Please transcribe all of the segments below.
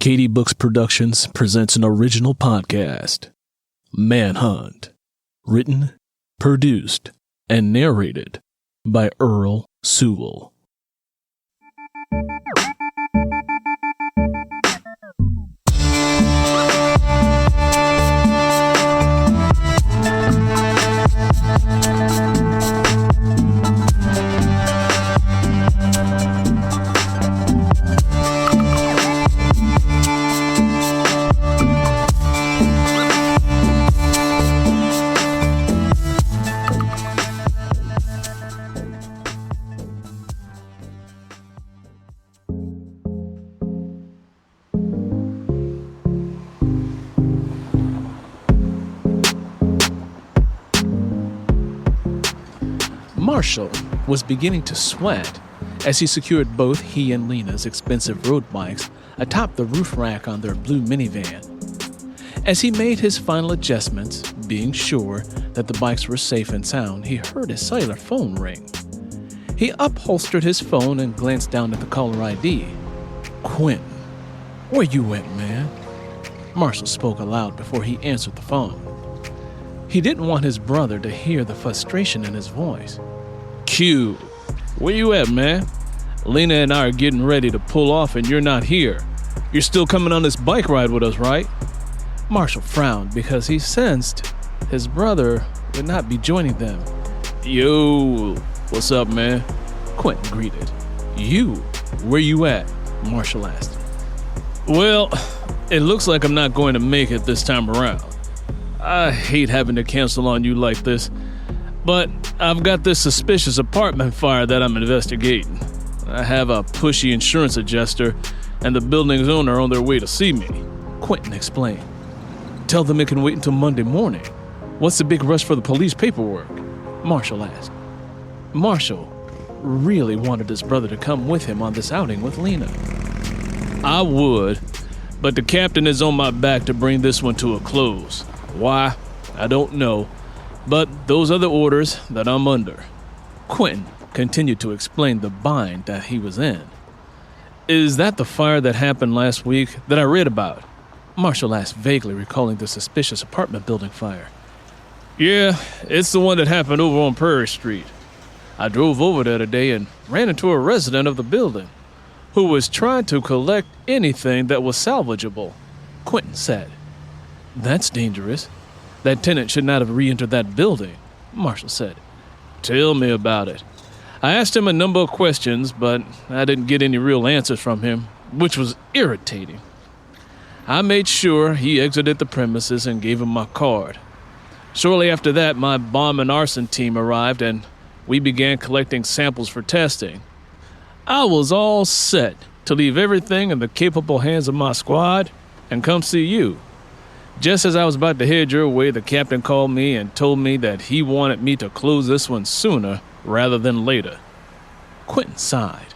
Katie Books Productions presents an original podcast, Manhunt, written, produced, and narrated by Earl Sewell. Marshall was beginning to sweat as he secured both he and Lena's expensive road bikes atop the roof rack on their blue minivan. As he made his final adjustments, being sure that the bikes were safe and sound, he heard his cellular phone ring. He upholstered his phone and glanced down at the caller ID. "Quentin, where you at, man?" Marshall spoke aloud before he answered the phone. He didn't want his brother to hear the frustration in his voice. "Q, where you at, man? Lena and I are getting ready to pull off and you're not here. You're still coming on this bike ride with us, right?" Marshall frowned because he sensed his brother would not be joining them. "Yo, what's up, man?" Quentin greeted. "You, where you at?" Marshall asked. "Well, it looks like I'm not going to make it this time around. I hate having to cancel on you like this, but I've got this suspicious apartment fire that I'm investigating. I have a pushy insurance adjuster and the building's owner on their way to see me," Quentin explained. "Tell them it can wait until Monday morning. What's the big rush for the police paperwork?" Marshall asked. Marshall really wanted his brother to come with him on this outing with Lena. "I would, but the captain is on my back to bring this one to a close. Why? I don't know, but those are the orders that I'm under." Quentin continued to explain the bind that he was in. "Is that the fire that happened last week that I read about?" Marshall asked, vaguely recalling the suspicious apartment building fire. "Yeah, it's the one that happened over on Prairie Street. I drove over there today and ran into a resident of the building who was trying to collect anything that was salvageable," Quentin said. "That's dangerous. That tenant should not have re-entered that building," Marshall said. "Tell me about it. I asked him a number of questions, but I didn't get any real answers from him, which was irritating. I made sure he exited the premises and gave him my card. Shortly after that, my bomb and arson team arrived and we began collecting samples for testing. I was all set to leave everything in the capable hands of my squad and come see you. Just as I was about to head your way, the captain called me and told me that he wanted me to close this one sooner rather than later." Quentin sighed.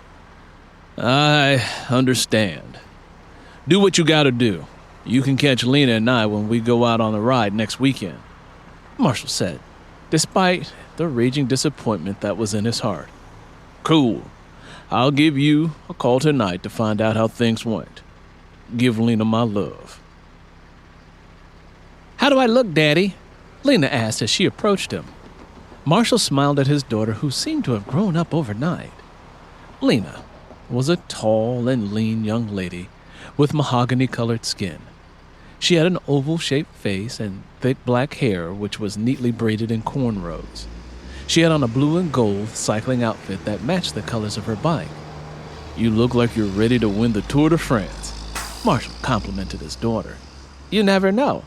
"I understand. Do what you gotta do. You can catch Lena and I when we go out on the ride next weekend," Marshall said, despite the raging disappointment that was in his heart. "Cool. I'll give you a call tonight to find out how things went. Give Lena my love." "How do I look, Daddy?" Lena asked as she approached him. Marshall smiled at his daughter, who seemed to have grown up overnight. Lena was a tall and lean young lady with mahogany-colored skin. She had an oval-shaped face and thick black hair, which was neatly braided in cornrows. She had on a blue and gold cycling outfit that matched the colors of her bike. "You look like you're ready to win the Tour de France," Marshall complimented his daughter. "You never know.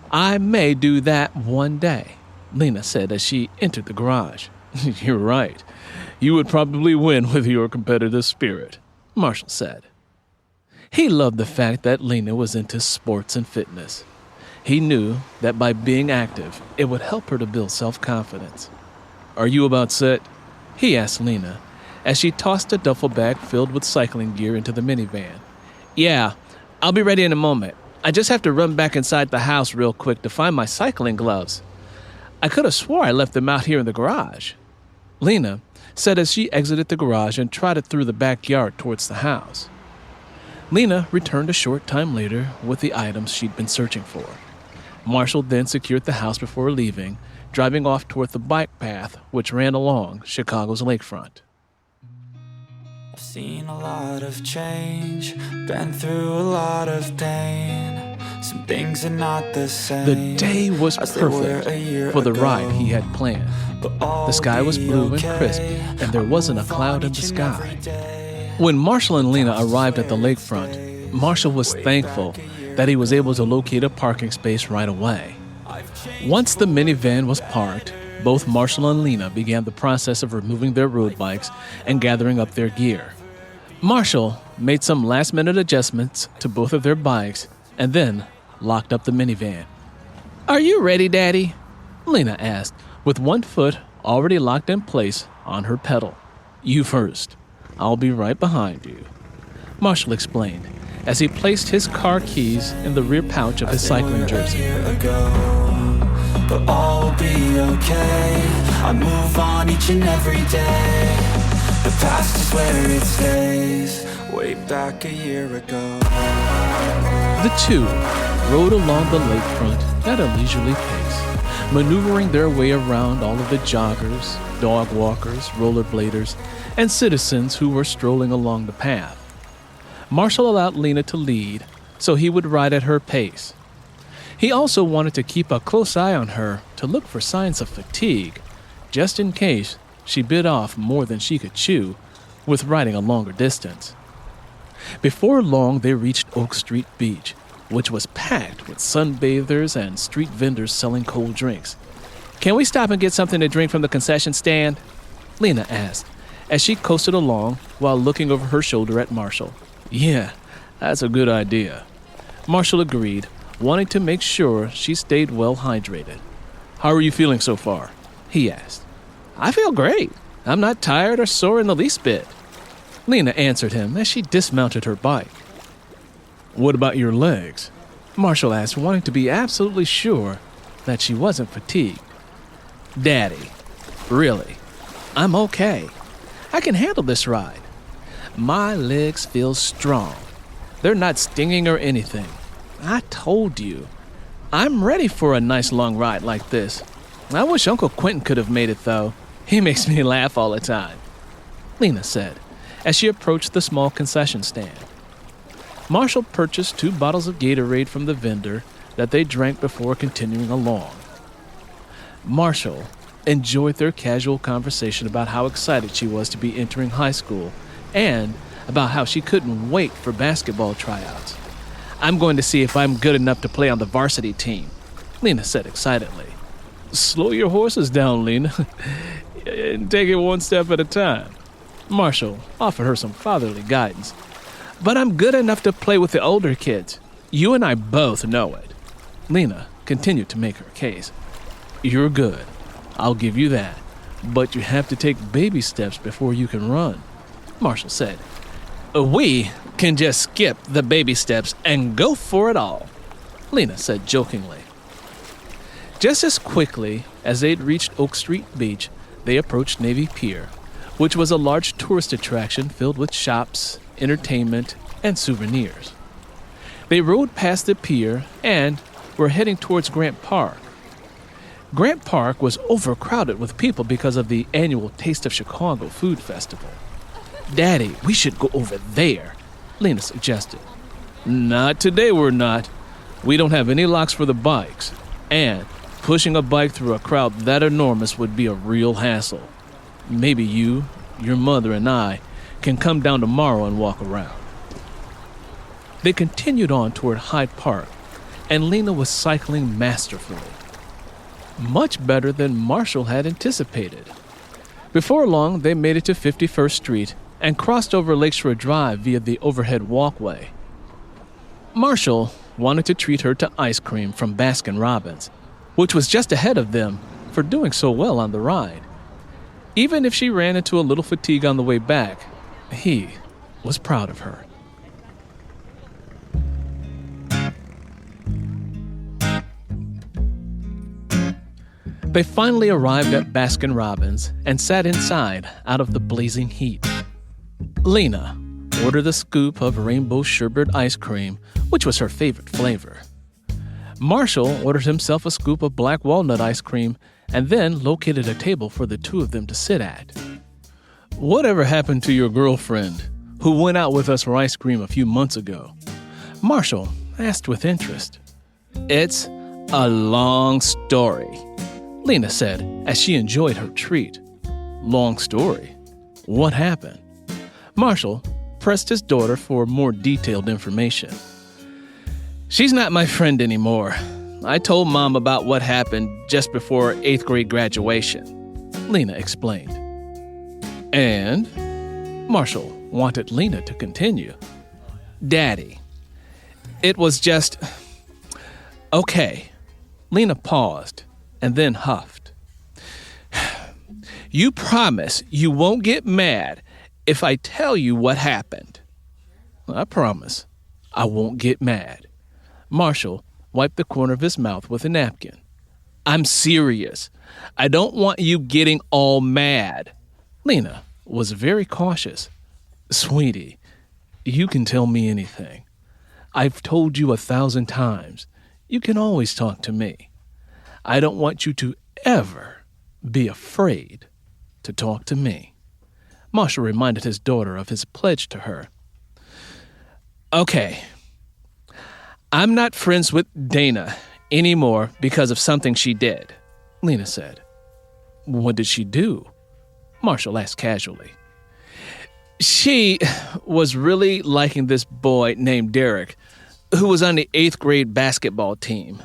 I may do that one day," Lena said as she entered the garage. "You're right. You would probably win with your competitive spirit," Marshall said. He loved the fact that Lena was into sports and fitness. He knew that by being active, it would help her to build self-confidence. "Are you about set?" he asked Lena as she tossed a duffel bag filled with cycling gear into the minivan. "Yeah, I'll be ready in a moment. I just have to run back inside the house real quick to find my cycling gloves. I could have swore I left them out here in the garage," Lena said as she exited the garage and trotted through the backyard towards the house. Lena returned a short time later with the items she'd been searching for. Marshall then secured the house before leaving, driving off toward the bike path which ran along Chicago's lakefront. I've seen a lot of change, been through a lot of pain. Some things are not the same. The day was perfect for the ride he had planned. The sky was blue and crisp, and there wasn't a cloud in the sky. When Marshall and Lena arrived at the lakefront, Marshall was thankful that he was able to locate a parking space right away. Once the minivan was parked, both Marshall and Lena began the process of removing their road bikes and gathering up their gear. Marshall made some last-minute adjustments to both of their bikes and then locked up the minivan. "Are you ready, Daddy?" Lena asked, with one foot already locked in place on her pedal. "You first. I'll be right behind you," Marshall explained as he placed his car keys in the rear pouch of his cycling jersey. But all will be okay. I move on each and every day. The past is where it stays. Way back a year ago. The two rode along the lakefront at a leisurely pace, maneuvering their way around all of the joggers, dog walkers, rollerbladers, and citizens who were strolling along the path. Marshall allowed Lena to lead, so he would ride at her pace. He also wanted to keep a close eye on her to look for signs of fatigue, just in case she bit off more than she could chew with riding a longer distance. Before long, they reached Oak Street Beach, which was packed with sunbathers and street vendors selling cold drinks. "Can we stop and get something to drink from the concession stand?" Lena asked, as she coasted along while looking over her shoulder at Marshall. "Yeah, that's a good idea," Marshall agreed, wanting to make sure she stayed well hydrated. "How are you feeling so far?" he asked. "I feel great. I'm not tired or sore in the least bit," Lena answered him as she dismounted her bike. "What about your legs?" Marshall asked, wanting to be absolutely sure that she wasn't fatigued. "Daddy, really, I'm okay. I can handle this ride. My legs feel strong. They're not stinging or anything. I told you. I'm ready for a nice long ride like this. I wish Uncle Quentin could have made it, though. He makes me laugh all the time," Lena said, as she approached the small concession stand. Marshall purchased 2 bottles of Gatorade from the vendor that they drank before continuing along. Marshall enjoyed their casual conversation about how excited she was to be entering high school and about how she couldn't wait for basketball tryouts. "I'm going to see if I'm good enough to play on the varsity team," Lena said excitedly. "Slow your horses down, Lena, and take it one step at a time." Marshall offered her some fatherly guidance. "But I'm good enough to play with the older kids. You and I both know it." Lena continued to make her case. "You're good. I'll give you that. But you have to take baby steps before you can run," Marshall said. "We can just skip the baby steps and go for it all," Lena said jokingly. Just as quickly as they'd reached Oak Street Beach, they approached Navy Pier, which was a large tourist attraction filled with shops, entertainment, and souvenirs. They rode past the pier and were heading towards Grant Park. Grant Park was overcrowded with people because of the annual Taste of Chicago food festival. "Daddy, we should go over there," Lena suggested. "Not today, we're not. We don't have any locks for the bikes. And pushing a bike through a crowd that enormous would be a real hassle. Maybe you, your mother, and I can come down tomorrow and walk around." They continued on toward Hyde Park, and Lena was cycling masterfully. Much better than Marshall had anticipated. Before long, they made it to 51st Street and crossed over Lakeshore Drive via the overhead walkway. Marshall wanted to treat her to ice cream from Baskin-Robbins, which was just ahead of them for doing so well on the ride. Even if she ran into a little fatigue on the way back, he was proud of her. They finally arrived at Baskin-Robbins and sat inside out of the blazing heat. Lena ordered a scoop of rainbow sherbet ice cream, which was her favorite flavor. Marshall ordered himself a scoop of black walnut ice cream and then located a table for the two of them to sit at. "Whatever happened to your girlfriend who went out with us for ice cream a few months ago?" Marshall asked with interest. "It's a long story," Lena said as she enjoyed her treat. "Long story? What happened?" Marshall pressed his daughter for more detailed information. "She's not my friend anymore. I told Mom about what happened just before 8th grade graduation," Lena explained. "And?" Marshall wanted Lena to continue. "Daddy, it was just... Okay." Lena paused and then huffed. "You promise you won't get mad if I tell you what happened?" "I promise I won't get mad." Marshall wiped the corner of his mouth with a napkin. "I'm serious. I don't want you getting all mad." Lena was very cautious. "Sweetie, you can tell me anything. I've told you 1,000 times. You can always talk to me. I don't want you to ever be afraid to talk to me." Marshall reminded his daughter of his pledge to her. "Okay. I'm not friends with Dana anymore because of something she did," Lena said. "What did she do?" Marshall asked casually. "She was really liking this boy named Derek, who was on the 8th grade basketball team.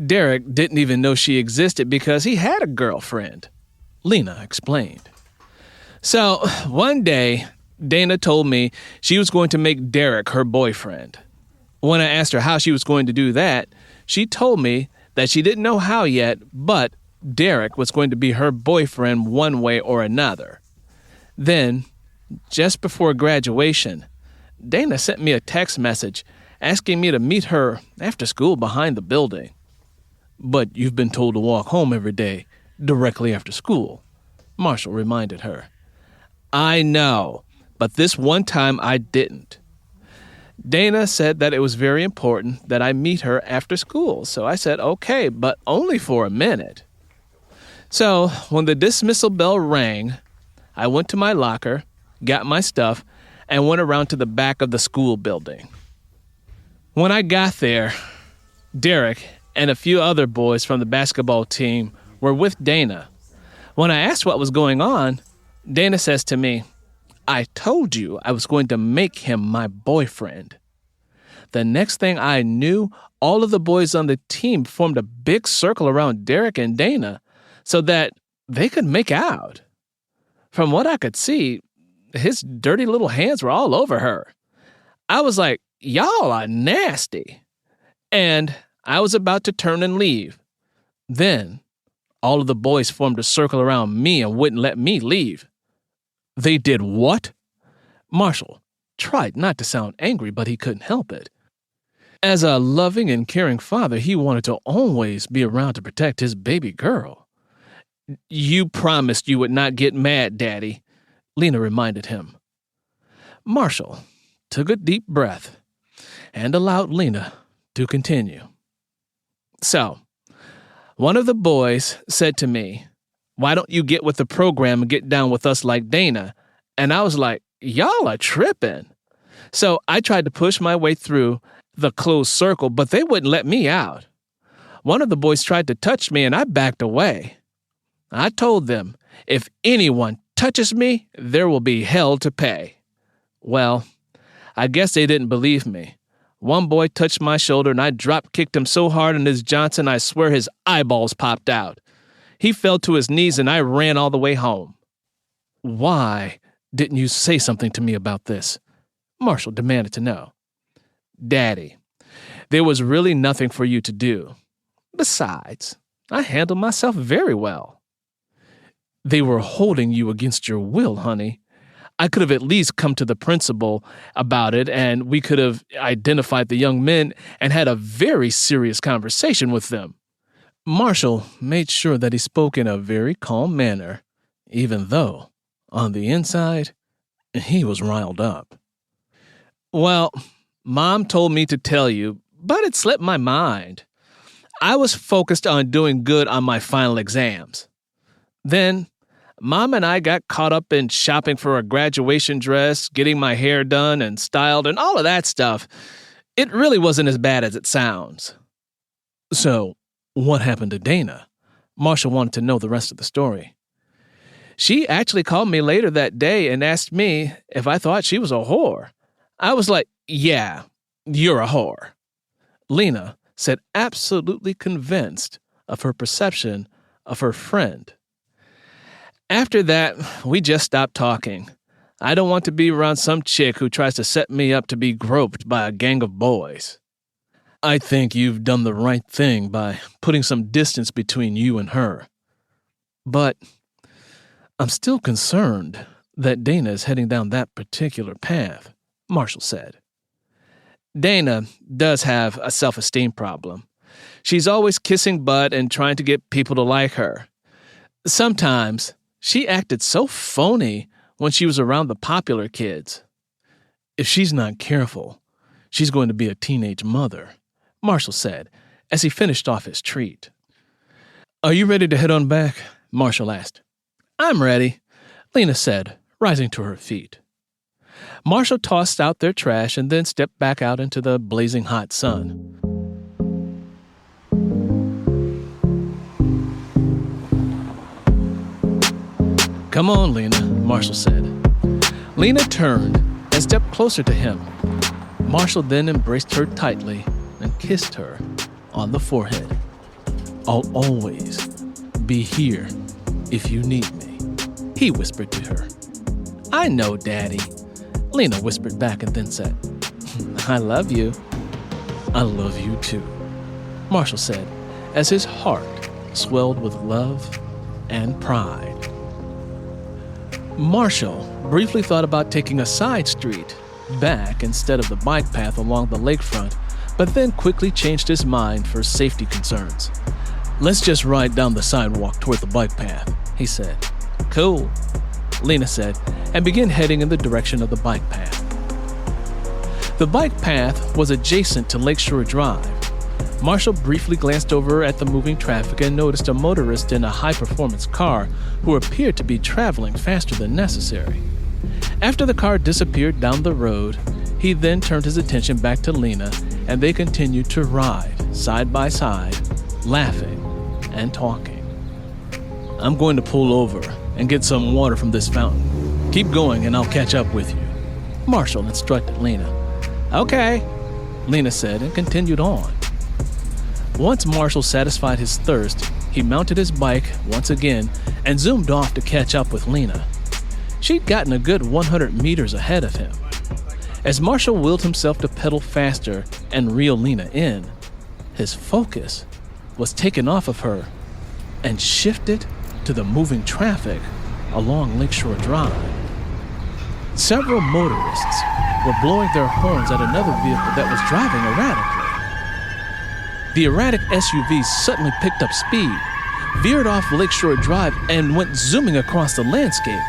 Derek didn't even know she existed because he had a girlfriend," Lena explained. "So one day, Dana told me she was going to make Derek her boyfriend. When I asked her how she was going to do that, she told me that she didn't know how yet, but Derek was going to be her boyfriend one way or another. Then, just before graduation, Dana sent me a text message asking me to meet her after school behind the building." "But you've been told to walk home every day, directly after school," Marshall reminded her. "I know, but this one time I didn't. Dana said that it was very important that I meet her after school, so I said okay, but only for a minute. So when the dismissal bell rang, I went to my locker, got my stuff, and went around to the back of the school building. When I got there, Derek and a few other boys from the basketball team were with Dana. When I asked what was going on, Dana says to me, 'I told you I was going to make him my boyfriend.' The next thing I knew, all of the boys on the team formed a big circle around Derek and Dana so that they could make out. From what I could see, his dirty little hands were all over her. I was like, 'Y'all are nasty.' And I was about to turn and leave. Then all of the boys formed a circle around me and wouldn't let me leave." "They did what?" Marshall tried not to sound angry, but he couldn't help it. As a loving and caring father, he wanted to always be around to protect his baby girl. "You promised you would not get mad, Daddy," Lena reminded him. Marshall took a deep breath and allowed Lena to continue. "So, one of the boys said to me, 'Why don't you get with the program and get down with us like Dana?' And I was like, 'Y'all are tripping.' So I tried to push my way through the closed circle, but they wouldn't let me out. One of the boys tried to touch me and I backed away. I told them, 'If anyone touches me, there will be hell to pay.' Well, I guess they didn't believe me. One boy touched my shoulder and I drop-kicked him so hard in his Johnson I swear his eyeballs popped out. He fell to his knees and I ran all the way home." "Why didn't you say something to me about this?" Marshall demanded to know. "Daddy, there was really nothing for you to do. Besides, I handled myself very well." "They were holding you against your will, honey. I could have at least come to the principal about it and we could have identified the young men and had a very serious conversation with them." Marshall made sure that he spoke in a very calm manner, even though, on the inside, he was riled up. Well, Mom told me to tell you, but it slipped my mind. I was focused on doing good on my final exams. Then, Mom and I got caught up in shopping for a graduation dress, getting my hair done and styled, and all of that stuff. It really wasn't as bad as it sounds. So, what happened to Dana? Marshall wanted to know the rest of the story. She actually called me later that day and asked me if I thought she was a whore. I was like, yeah, you're a whore. Lena said, absolutely convinced of her perception of her friend. After that, we just stopped talking. I don't want to be around some chick who tries to set me up to be groped by a gang of boys. I think you've done the right thing by putting some distance between you and her. But I'm still concerned that Dana is heading down that particular path, Marshall said. Dana does have a self-esteem problem. She's always kissing butt and trying to get people to like her. Sometimes she acted so phony when she was around the popular kids. If she's not careful, she's going to be a teenage mother, Marshall said as he finished off his treat. Are you ready to head on back? Marshall asked. I'm ready, Lena said, rising to her feet. Marshall tossed out their trash and then stepped back out into the blazing hot sun. Come on, Lena, Marshall said. Lena turned and stepped closer to him. Marshall then embraced her tightly and kissed her on the forehead. I'll always be here if you need me, he whispered to her. I know, Daddy, Lena whispered back and then said, I love you. I love you too, Marshall said as his heart swelled with love and pride. Marshall briefly thought about taking a side street back instead of the bike path along the lakefront, but then quickly changed his mind for safety concerns. Let's just ride down the sidewalk toward the bike path, he said. Cool, Lena said, and began heading in the direction of the bike path. The bike path was adjacent to Lakeshore Drive. Marshall briefly glanced over at the moving traffic and noticed a motorist in a high-performance car who appeared to be traveling faster than necessary. After the car disappeared down the road, he then turned his attention back to Lena, and they continued to ride, side by side, laughing and talking. I'm going to pull over and get some water from this fountain. Keep going and I'll catch up with you, Marshall instructed Lena. Okay, Lena said and continued on. Once Marshall satisfied his thirst, he mounted his bike once again and zoomed off to catch up with Lena. She'd gotten a good 100 meters ahead of him. As Marshall willed himself to pedal faster and reel Lena in, his focus was taken off of her and shifted to the moving traffic along Lakeshore Drive. Several motorists were blowing their horns at another vehicle that was driving erratically. The erratic SUV suddenly picked up speed, veered off Lakeshore Drive, and went zooming across the landscape.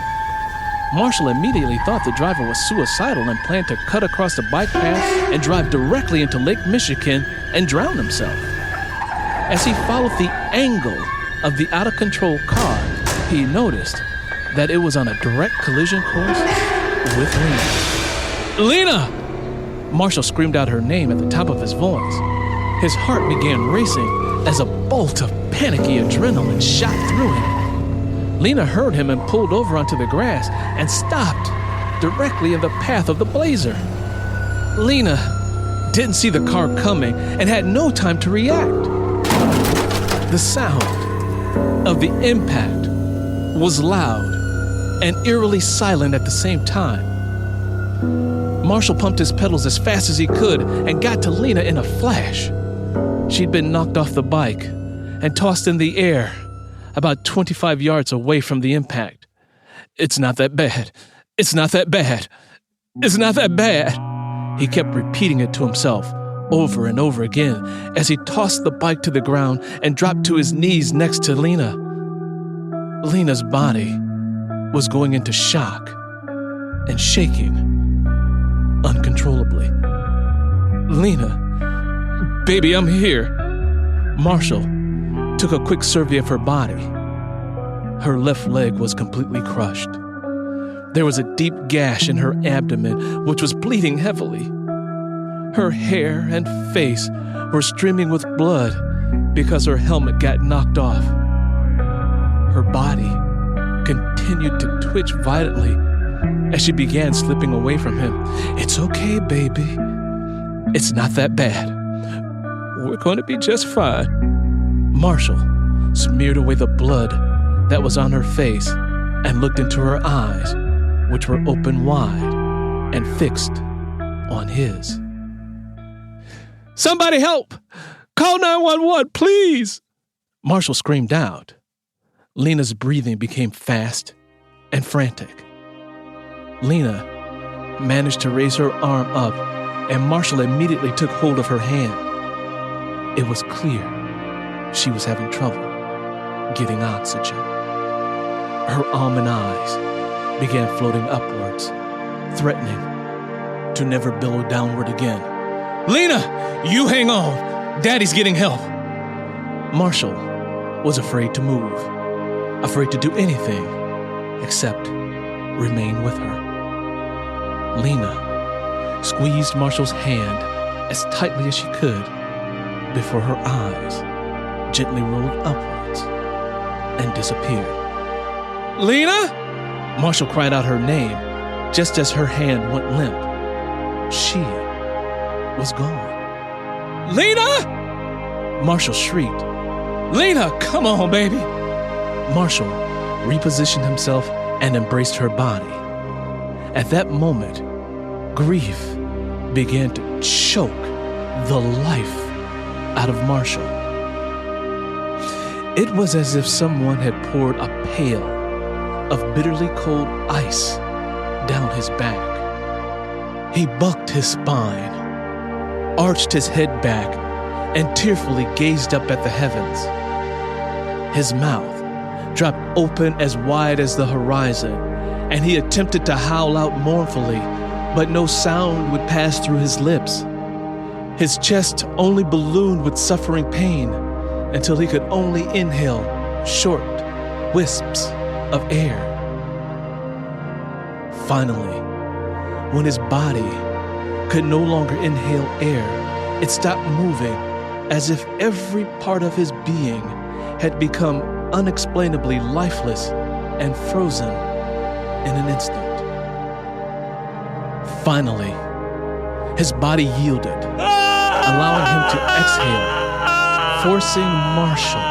Marshall immediately thought the driver was suicidal and planned to cut across the bike path and drive directly into Lake Michigan and drown himself. As he followed the angle of the out-of-control car, he noticed that it was on a direct collision course with Lena. Lena! Marshall screamed out her name at the top of his voice. His heart began racing as a bolt of panicky adrenaline shot through him. Lena heard him and pulled over onto the grass and stopped directly in the path of the blazer. Lena didn't see the car coming and had no time to react. The sound of the impact was loud and eerily silent at the same time. Marshall pumped his pedals as fast as he could and got to Lena in a flash. She'd been knocked off the bike and tossed in the air about 25 yards away from the impact. It's not that bad. It's not that bad. It's not that bad. He kept repeating it to himself over and over again as he tossed the bike to the ground and dropped to his knees next to Lena. Lena's body was going into shock and shaking. uncontrollably. "Lena, baby, I'm here." Marshall took a quick survey of her body. Her left leg was completely crushed. There was a deep gash in her abdomen, which was bleeding heavily. Her hair and face were streaming with blood because her helmet got knocked off. Her body continued to twitch violently as she began slipping away from him. "It's okay, baby. It's not that bad. We're going to be just fine." Marshall smeared away the blood that was on her face and looked into her eyes, which were open wide and fixed on his. "Somebody help! Call 911, please!" Marshall screamed out. Lena's breathing became fast and frantic. Lena managed to raise her arm up, and Marshall immediately took hold of her hand. It was clear she was having trouble getting oxygen. Her almond eyes began floating upwards, threatening to never billow downward again. "Lena, you hang on. Daddy's getting help." Marshall was afraid to move, afraid to do anything except remain with her. Lena squeezed Marshall's hand as tightly as she could before her eyes gently rolled upwards and disappeared. "Lena!" Marshall cried out her name just as her hand went limp. She was gone. "Lena!" Marshall shrieked. "Lena, come on, baby!" Marshall repositioned himself and embraced her body. At that moment, grief began to choke the life out of Marshall. It was as if someone had poured a pail of bitterly cold ice down his back. He bucked his spine, arched his head back, and tearfully gazed up at the heavens. His mouth dropped open as wide as the horizon, and he attempted to howl out mournfully, but no sound would pass through his lips. His chest only ballooned with suffering pain until he could only inhale short wisps of air. Finally, when his body could no longer inhale air, it stopped moving as if every part of his being had become unexplainably lifeless and frozen in an instant. Finally, his body yielded, allowing him to exhale, forcing Marshall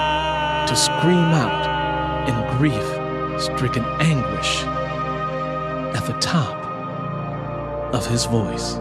to scream out in grief-stricken anguish at the top of his voice.